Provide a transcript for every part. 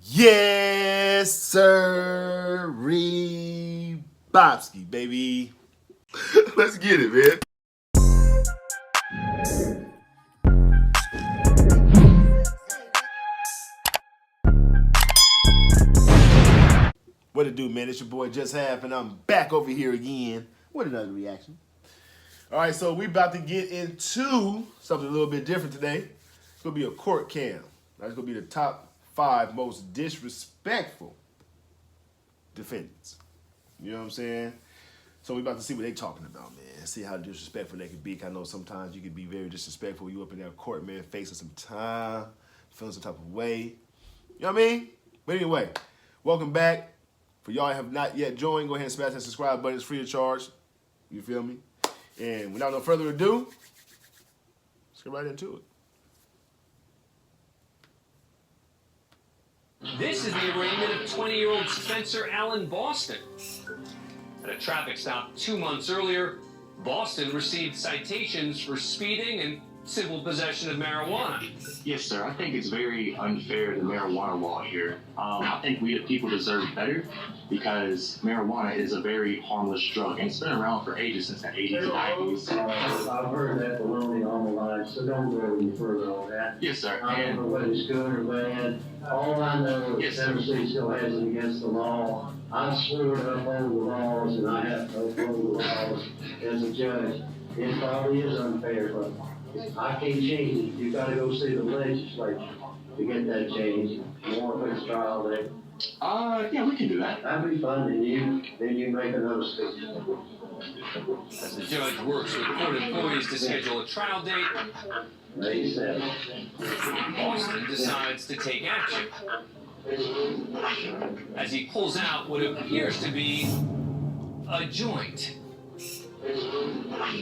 Yes, sir. Bobski, baby. Let's get it, man. What it do, man? It's your boy Just Half, and I'm back over here again with another reaction. All right, so we about to get into something a little bit different today. It's going to be a court cam. That's going to be the top 5 most disrespectful defendants. You know what I'm saying? So we about to see what they talking about, man. See how disrespectful they could be. I know sometimes you could be very disrespectful. You up in that court, man, facing some time, feeling some type of way. You know what I mean? But anyway, welcome back. For y'all who have not yet joined, go ahead and smash that subscribe button. It's free of charge. You feel me? And without no further ado, let's get right into it. This is the arraignment of 20-year-old Spencer Allen Boston. At a traffic stop 2 months earlier, Boston received citations for speeding and civil possession of marijuana. Yes, sir. I think it's very unfair, the marijuana law here. I think we the people deserve better because marijuana is a very harmless drug, and it's been around for ages, since the 80s and 90s. I've heard that baloney all my life, so don't go any further on that. Yes, sir. I don't know whether it's good or bad. All I know is Tennessee still has it against the law. I swore to uphold the laws, and I have to uphold the laws as a judge. It probably is unfair, but I can't change it. You gotta go see the legislature to get that change. You want to put a trial there? Yeah, we can do that. That'd be fun, and you make another speech. As the judge works with court employees to schedule a trial date, May 7th. Boston decides to take action. As he pulls out what appears to be a joint.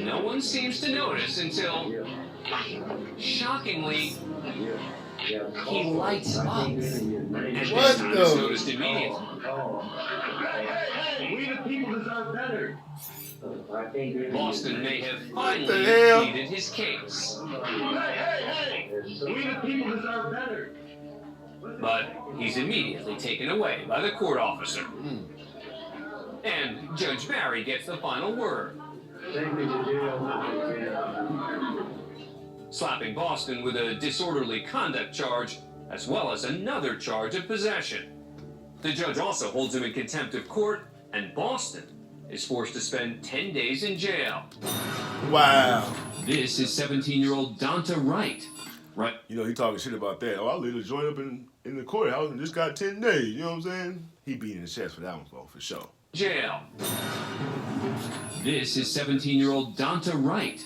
No one seems to notice until, shockingly, he lights up. And this time is noticed immediately. We the people deserve better. Boston may have finally pleaded his case. We the people deserve better. But he's immediately taken away by the court officer. And Judge Barry gets the final word. Slapping Boston with a disorderly conduct charge, as well as another charge of possession. The judge also holds him in contempt of court, and Boston is forced to spend 10 days in jail. Wow. This is 17-year-old Donta Wright. Right. You know, he talking shit about that. Oh, I lit a joint up in the courthouse and just got 10 days. You know what I'm saying? He beat in the chest for that one, for sure. Jail. This is 17-year-old Donta Wright.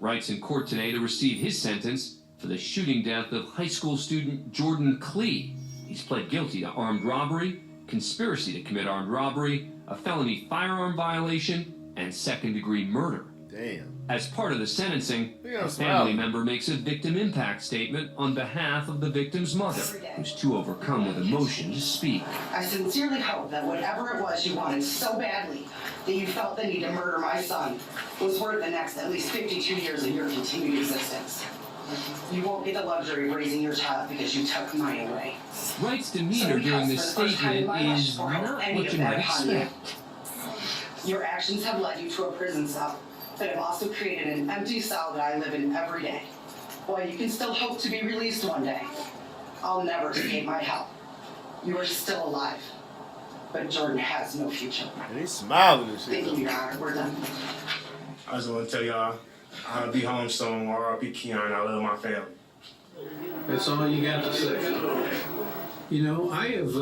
Wright's in court today to receive his sentence for the shooting death of high school student Jordan Clee. He's pled guilty to armed robbery, conspiracy to commit armed robbery, a felony firearm violation, and second-degree murder. Damn. As part of the sentencing, a family member makes a victim impact statement on behalf of the victim's mother, who's too overcome with emotion to speak. I sincerely hope that whatever it was you wanted so badly that you felt the need to murder my son was worth the next at least 52 years of your continued existence. You won't get the luxury of raising your child because you took mine away. Wright's demeanor during this statement is not what you might expect. Your actions have led you to a prison cell that have also created an empty cell that I live in every day. While you can still hope to be released one day, I'll never escape my hell. You are still alive, but Jordan has no future. And he's smiling and shit. Thank you, Your Honor. We're done. I just want to tell y'all, I'll be home soon. R.I.P. Keon. I love my family. That's all you got to say. You know, I have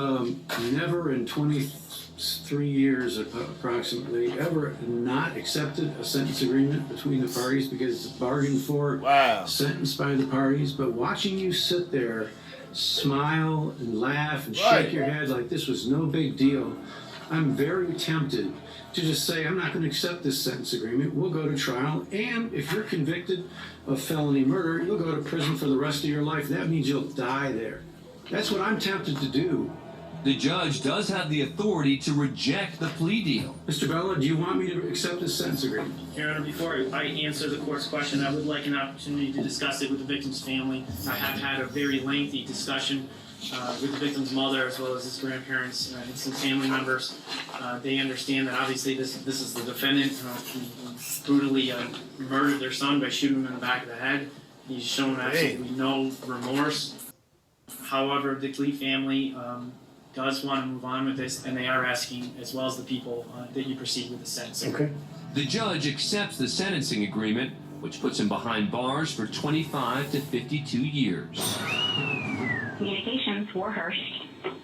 never in 23 years approximately ever not accepted a sentence agreement between the parties because it's bargained for, sentenced by the parties. But watching you sit there, smile and laugh and shake your head like this was no big deal, I'm very tempted to just say, I'm not going to accept this sentence agreement. We'll go to trial. And if you're convicted of felony murder, you'll go to prison for the rest of your life. That means you'll die there. That's what I'm tempted to do. The judge does have the authority to reject the plea deal. Mr. Bella, do you want me to accept this sentence agreement? Your Honor, before I answer the court's question, I would like an opportunity to discuss it with the victim's family. I have had a very lengthy discussion with the victim's mother as well as his grandparents and some family members. They understand that obviously this is the defendant who brutally murdered their son by shooting him in the back of the head. He's shown absolutely no remorse. However, the Clee family does want to move on with this, and they are asking, as well as the people, that you proceed with the sentencing. Okay. The judge accepts the sentencing agreement, which puts him behind bars for 25 to 52 years. Communications, Warhurst.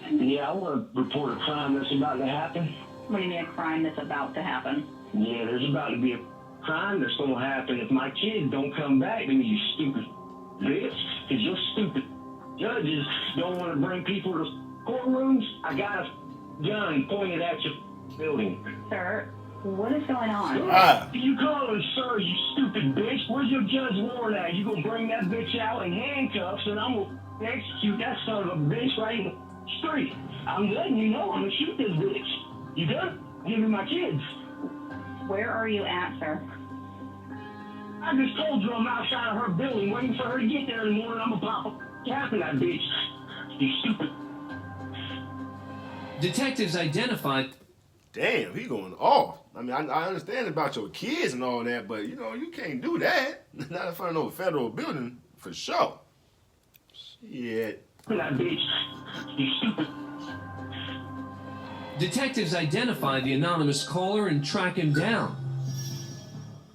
Yeah, I want to report a crime that's about to happen. What do you mean a crime that's about to happen? Yeah, there's about to be a crime that's going to happen if my kids don't come back to me, you stupid bitch. Because your stupid judges don't want to bring people to courtrooms. I got a gun pointed at your building. Sir, what is going on? You call her sir, you stupid bitch. Where's your judge warrant at? You gonna bring that bitch out in handcuffs and I'm gonna execute that son of a bitch right in the street. I'm letting you know I'm gonna shoot this bitch. You done? Give me my kids. Where are you at, sir? I just told you I'm outside of her building waiting for her to get there in the morning. I'm gonna pop a cap in that bitch. You stupid. Detectives identified. Damn, he going off. I mean, I understand about your kids and all that, but, you know, you can't do that. Not in front of no federal building, for sure. Shit. That bitch. You stupid. Detectives identified the anonymous caller and track him down.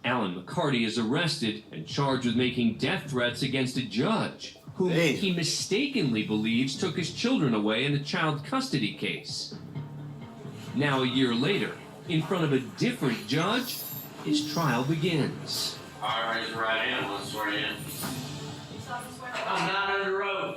Alan McCarty is arrested and charged with making death threats against a judge whom he mistakenly believes took his children away in a child custody case. Now, a year later, in front of a different judge, his trial begins. All right, raise your right hand. Let's swear you in. I'm not under oath.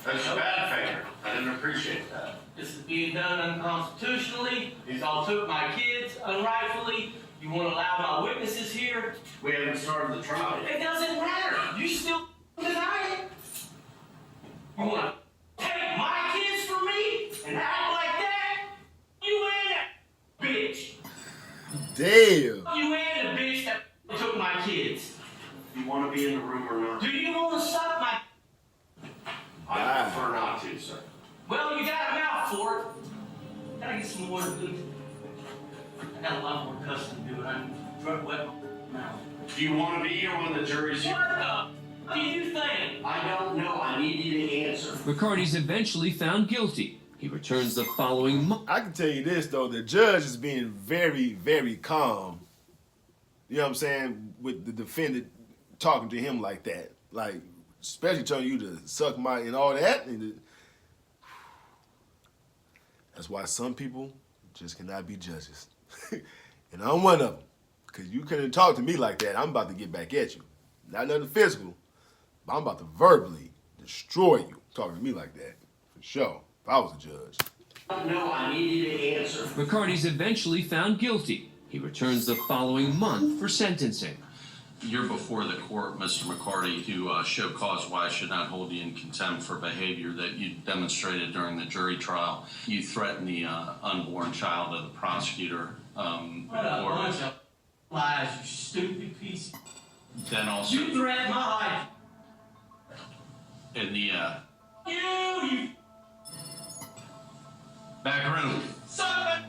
That's a bad favor. I didn't appreciate that. This is being done unconstitutionally. These all took my kids unrightfully. You want to allow my witnesses here? We haven't started the trial. It doesn't matter. You still deny it. You want to take my kids from me and act like that? You ain't that bitch. Damn. You ain't the bitch that took my kids. You want to be in the room or not? Do you want to suck my... I prefer not to, sir. Well, you got a mouth for it. Gotta get some more food. I got a lot more custom to do it. I'm drug wet my mouth. Do you want to be here when the jury's here? What the do you think? I don't know. I need you to answer. McCarty's eventually found guilty. He returns the following month. I can tell you this, though. The judge is being very, very calm. You know what I'm saying? With the defendant talking to him like that. Like, especially telling you to suck my and all that. And that's why some people just cannot be judges. And I'm one of them. Because you couldn't talk to me like that. I'm about to get back at you. Not nothing physical, but I'm about to verbally destroy you talking to me like that. For sure. If I was a judge. No, I need you to answer. McCarty's eventually found guilty. He returns the following month for sentencing. You're before the court, Mr. McCarty, to show cause why I should not hold you in contempt for behavior that you demonstrated during the jury trial. You threatened the unborn child of the prosecutor. What a bunch of lies, you stupid piece. Then also... You threatened my life. In the, You! Back room. Son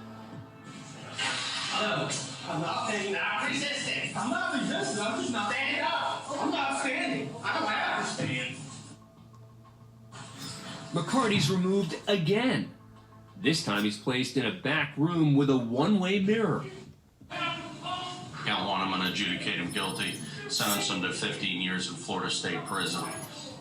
I'm not standing. I'm resisting. I'm not resisting. I'm just not standing up. I'm not standing. I don't have to stand. McCarty's removed again. This time he's placed in a back room with a one-way mirror. Count one, I'm going to adjudicate him guilty, sentence him to 15 years in Florida State Prison.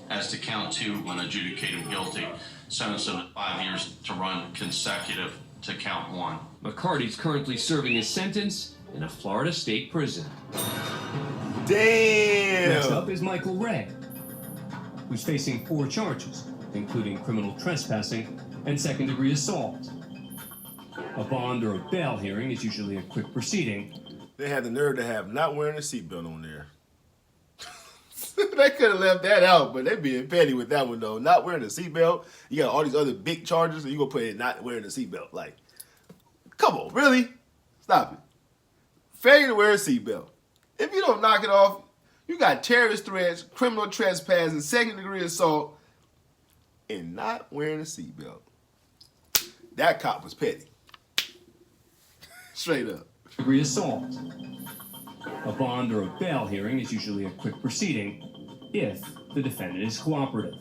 As to count two, I'm going to adjudicate him guilty, sentence him to 5 years to run consecutive to count one. McCarty's currently serving his sentence in a Florida State prison. Damn! Next up is Michael Ray, who's facing 4 charges, including criminal trespassing and second-degree assault. A bond or a bail hearing is usually a quick proceeding. They had the nerve to have not wearing a seatbelt on there. They could have left that out, but they being petty with that one, though. Not wearing a seatbelt. You got all these other big charges, and you gonna put it not wearing a seatbelt. Like, come on, really? Stop it. Failure to wear a seatbelt. If you don't knock it off, You got terrorist threats, criminal trespass, and second-degree assault, and not wearing a seatbelt. That cop was petty. Straight up. Degree assault. A bond or a bail hearing is usually a quick proceeding if the defendant is cooperative.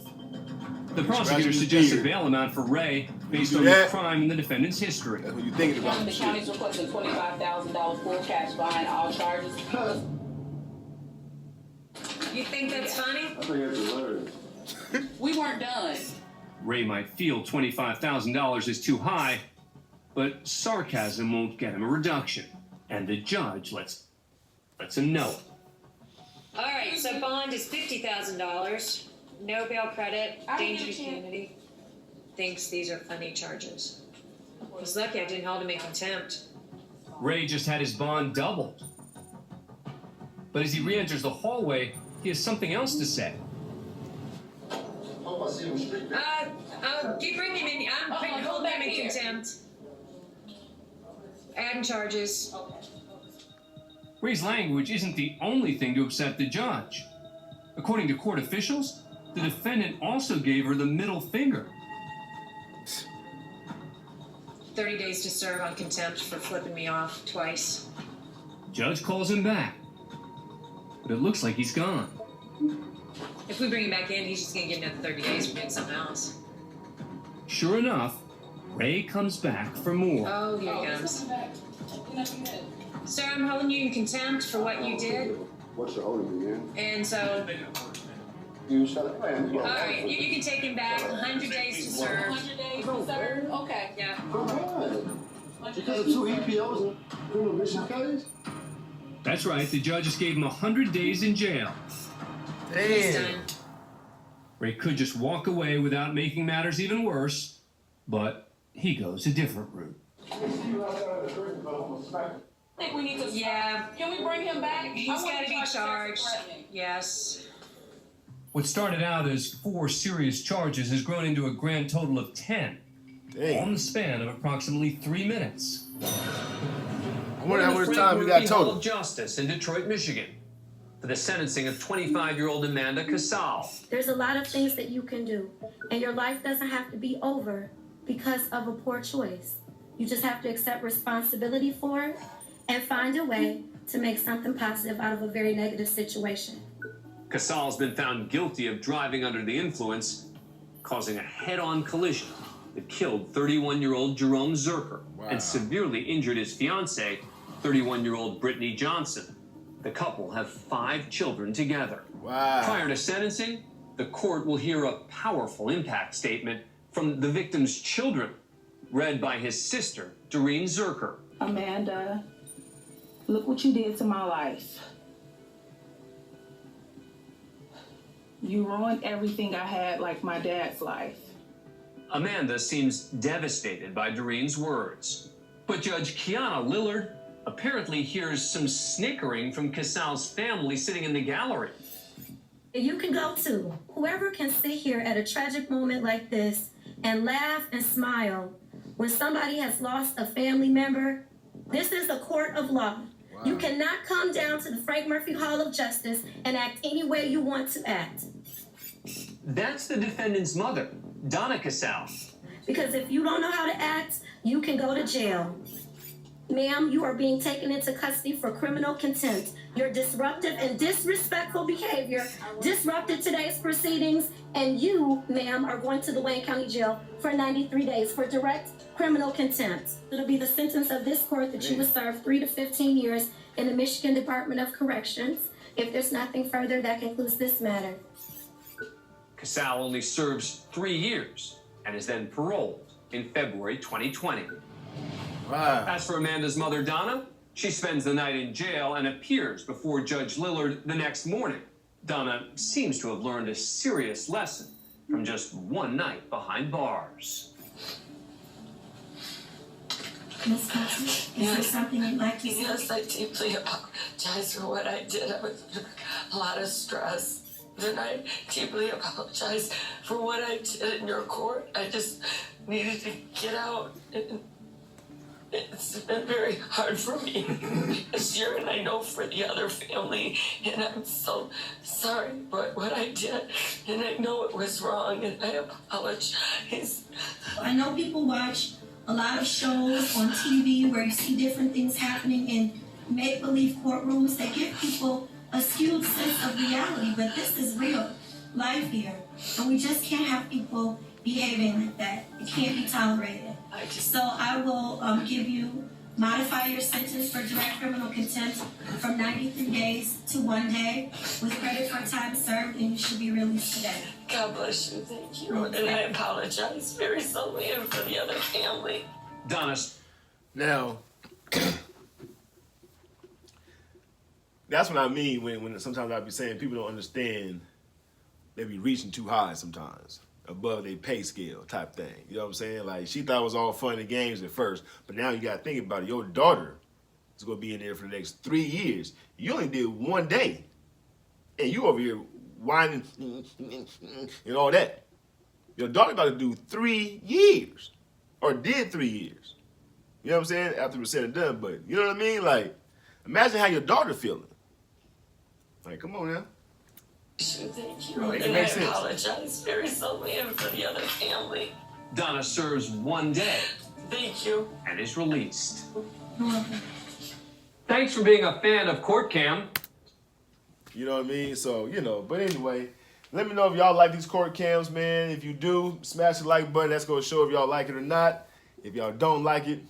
The prosecutor suggests a bail amount for Ray based on the crime and the defendant's history. That's what you're thinking about. The county's requesting $25,000 full cash behind all charges. You think that's funny? I think it's hilarious. We weren't done. Ray might feel $25,000 is too high, but sarcasm won't get him a reduction, and the judge lets him know. All right, so bond is $50,000. No bail credit, danger to community. Thinks these are funny charges. He's lucky I didn't hold him in contempt. Ray just had his bond doubled. But as he re-enters the hallway, he has something else to say. Keep bringing him in. I'm holding him in contempt. Adding charges. Ray's language isn't the only thing to upset the judge. According to court officials, the defendant also gave her the middle finger. 30 days to serve on contempt for flipping me off twice. Judge calls him back, but it looks like he's gone. If we bring him back in, he's just gonna get another 30 days for doing something else. Sure enough, Ray comes back for more. Oh, here he comes. Sir, I'm holding you in contempt for what you did. What's your holding me in? And so, You shut up, man. all right, you can take him back. 100 days to serve. 100 days to serve? Okay. Yeah. Because of 2 EPOs and criminal vicious case? That's right, the judge just gave him 100 days in jail. He's done. Ray could just walk away without making matters even worse, but he goes a different route. I think we need to. Yeah. Can we bring him back? He's got to be charged. Yes. What started out as 4 serious charges has grown into a grand total of 10, all in the span of approximately 3 minutes. I wonder how much time we got total. Justice in Detroit, Michigan, for the sentencing of 25-year-old Amanda Kosal. There's a lot of things that you can do, and your life doesn't have to be over because of a poor choice. You just have to accept responsibility for it and find a way to make something positive out of a very negative situation. Kosal's been found guilty of driving under the influence, causing a head-on collision that killed 31-year-old Jerome Zerker and severely injured his fiancée, 31-year-old Brittany Johnson. The couple have 5 children together. Prior to sentencing, the court will hear a powerful impact statement from the victim's children, read by his sister, Doreen Zerker. Amanda, look what you did to my life. You ruined everything I had, like my dad's life. Amanda seems devastated by Doreen's words. But Judge Kiana Lillard apparently hears some snickering from Kosal's family sitting in the gallery. You can go too. Whoever can sit here at a tragic moment like this and laugh and smile when somebody has lost a family member, this is a court of law. You cannot come down to the Frank Murphy Hall of Justice and act any way you want to act. That's the defendant's mother, Donna Kosal. Because if you don't know how to act, you can go to jail. Ma'am, you are being taken into custody for criminal contempt. Your disruptive and disrespectful behavior disrupted today's proceedings, and you, ma'am, are going to the Wayne County Jail for 93 days for direct criminal contempt. It'll be the sentence of this court that you will serve 3 to 15 years in the Michigan Department of Corrections. If there's nothing further, that concludes this matter. Kosal only serves 3 years and is then paroled in February 2020. As for Amanda's mother, Donna, she spends the night in jail and appears before Judge Lillard the next morning. Donna seems to have learned a serious lesson from just one night behind bars. Miss Kosal, is there something you'd like to say? Yes, I deeply apologize for what I did. I was under a lot of stress. And I deeply apologize for what I did in your court. I just needed to get out. It's been very hard for me this year, and I know for the other family, and I'm so sorry for what I did, and I know it was wrong, and I apologize. I know people watch a lot of shows on TV where you see different things happening in make-believe courtrooms. They give people a skewed sense of reality, but this is real life here, and we just can't have people behaving like that. It can't be tolerated. So I will modify your sentence for direct criminal contempt from 93 days to 1 day with credit for time served, and you should be released today. God bless you, thank you, and I apologize very sorely and for the other family. Donna. Now, that's what I mean when sometimes I be saying people don't understand. They be reaching too high sometimes, above their pay scale type thing. You know what I'm saying? Like, she thought it was all fun and games at first, but now you got to think about it. Your daughter is going to be in there for the next 3 years. You only did 1 day, and you over here whining and all that. Your daughter got to do 3 years, or did 3 years. You know what I'm saying? After it was said and done, but you know what I mean? Like, imagine how your daughter feeling. Like, come on now. Thank you, and I apologize very sorely and for the other family. Donna serves 1 day. Thank you. And is released. Thanks for being a fan of Court Cam. You know what I mean? So, but anyway, let me know if y'all like these court cams, man. If you do, smash the like button. That's going to show if y'all like it or not. If y'all don't like it,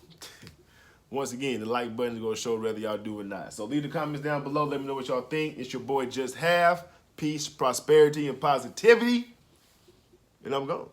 once again, the like button is going to show whether y'all do or not. So leave the comments down below. Let me know what y'all think. It's your boy Just Half. Peace, prosperity, and positivity. And I'm gone.